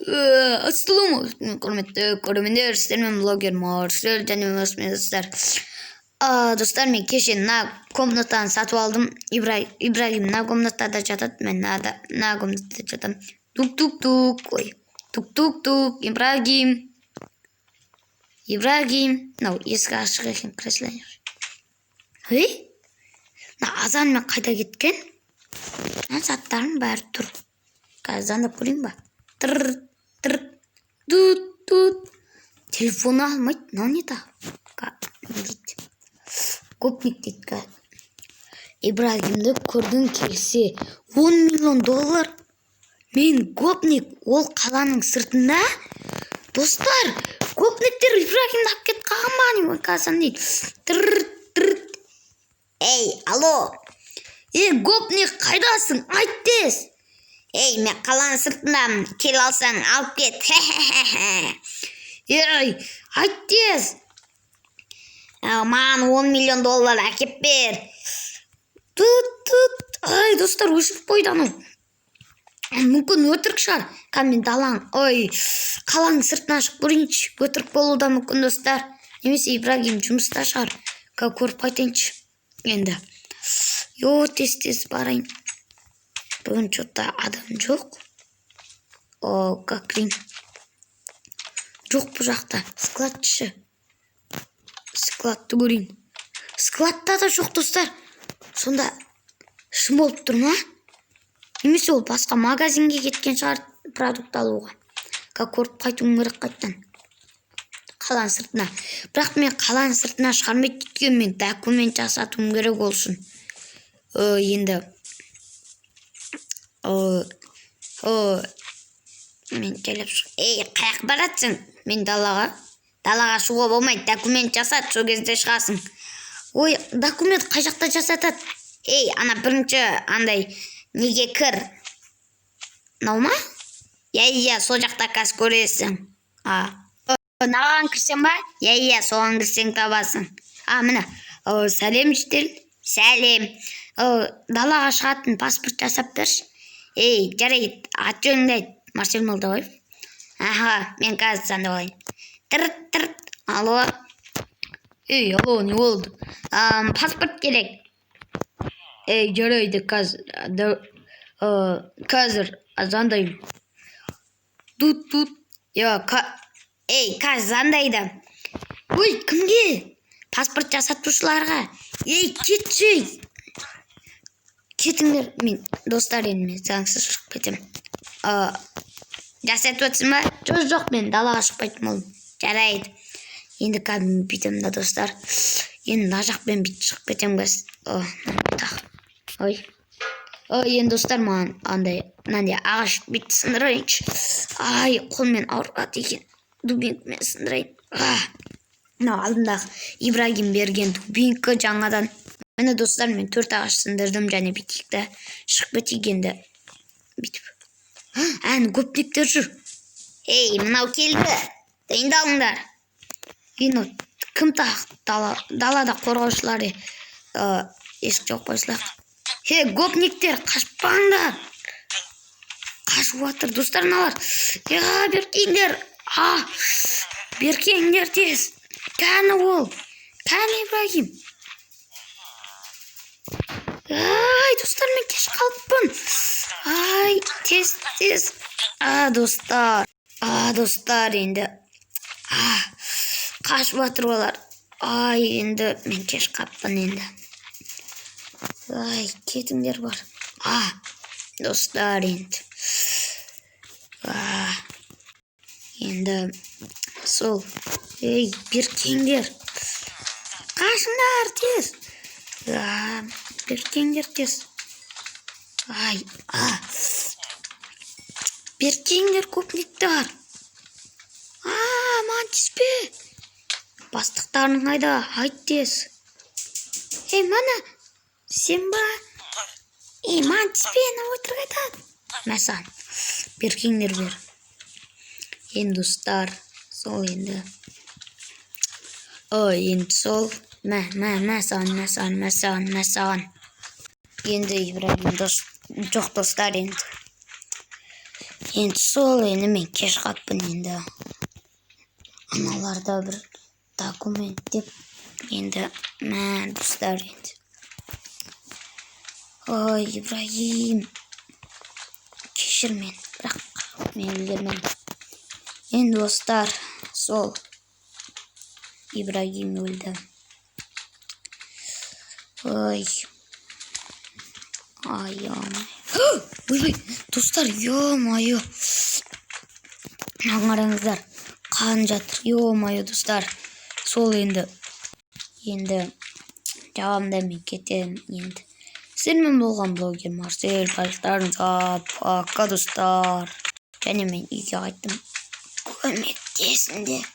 Assalamualaikum құрметті көрермендер, сіздермен блогер Марсель және өзіме достар. Достар, мен кеше мына комнатаны сатып алдым. Ибрагим мына комнатада жатады, мен мына комнатада жатамын. Тук-тук-тук, ой, тук-тук-тук, Ибрагим. Мынау есік ашық екен, креслоңер. Ей, мына азанмен қайда кеткен? Заттарым бәрі тұр. Қазір звондап көрейін ба? Тут. Телефон алмайды, мынау не тағы? Гопник дейді. Ибрагимді көрдің келсе, 10 миллион доллар. Мен гопник, ол қаланың сыртында. Достар, гопниктер Ибрагимді алып кетіп қалған ба? Не казан дейді. Ей, алло. Ей, гопник, қайдасың? Айт тез. Ей, мен қаланың сыртындамын. Кел алсаң, алып кет. Ей, айт тез. Маған 10 миллион доллар әкеп бер. Ай, достар, өшіп қойды анау. Мүмкін өтірік шығар. Мен қаланың сыртына шығып көрейінші. Өтірік болуы да мүмкін, достар. Немесе Ибрагим жұмыста шығар. Көріп қайтайыншы. Енді. Тез барайын. Бүгін что-то адам жоқ. Как крин. Жоқ бұл жақта. Складшы. Складты көрейін. Складта да жоқ, достар. Сонда шым болып тұр ма? Немесе ол басқа магазинге кеткен шығар продукт алуға. Көріп қайтуым керек қайттан. Қаланың сыртына. Бірақ мен қаланың сыртына шығармайды кеткен, мен документ жасатуым керек олшын. Енді. Мен келіп шық. Ей, қаяқ баратсың? Мен далаға шығуға болмайды. Документ жасат, сол кезде шығасың. Ой, документ қай жақта жасатады? Ей, ана бірінші андай неге кір? Нау ма? Иә, сол жақта қазір көресің. Наған кірсең ба? Иә, соған кірсең табасың. Міне. Сәлем жедел. Сәлем. Далаға шығатын паспорт жасап берші. Ей, жарайды, аты жөніңді айт. Марсель Молдабаев. Мен қазір звондап алайын. Алло. Ей, алло, не болды? Паспорт керек. Ей, жарайды, қазір звондаймын. Тут. Ей, қазір звондайды. Ой, кімге? Паспорт жасатушыларға. Ей, кетші. Кетіңдер, мен достар, енді мен заңсыз шығып кетем. Жасатып өтсін ба? Жоқ, мен далаға шықпайтын болдым. Жарайды. Енді кәдімгі бүйтем да, достар. Енді мына жақпен бүйтіп шығып кетем кәз. Ой. Енді достар, маған мынандай ағаш бүйтіп сындырайыншы. Ай, қолмен ауырады екен. Дубинкімен сындырайын. Мынау алдындағы Ибрагим берген дубинкі жаңадан. Мені достар, мен 4 ағаш сындырдым, және бүйтікті шығып кетейік енді. Бүйтіп. Гопниктер жүр. Ей, мынау келді. Дайындалыңдар. Енді кім тақ далада қорғаушылары есік жоқ қойсылақ. Гопниктер, қашпаңдар. Қашып атыр, достар, мыналар. Беркеңдер. Беркеңдер тез. Кәні ол. Кәні Ибрагим. Ай, достар, мен кеш қалыппын. Ай, тез. Достар, енді. Қашып атыр олар. Ай, енді мен кеш қалыппын енді. Ай, кетіңдер бар. Достар, енді. Енді сол. Ей, беркеңдер. Қашыңдар тез. Беркеңдер тез. Беркеңдер, гопниктер. Маған тиспе. Бастықтарының айда, айт тез. Ей, мана, сен ба? Ей, маған тиспе, өтірік айтады. Мәсан, беркеңдер бер. Енді достар, сол енді. Енді сол. Мәсан. Енді Ибрагим жоқ, достар, енді. Енді сол енді мен кеш қаппын енді. Аналарда бір документ деп енді мә достар енді. Ой, Ибрагим. Кешір мен, бірақ мен үлгермедім. Енді достар, сол Ибрагим өлді. Ой. Ай-ой. Ой, достар, ё-моё. Аңараңыздар, қан жатыр. Ё-моё, достар. Сол енді жауамда мен кетем енді. Сіздермен болған блогер Марсель. Барлықтарыңызға пока, достар. Және мен үйге қайттым. Көмектесіңдер.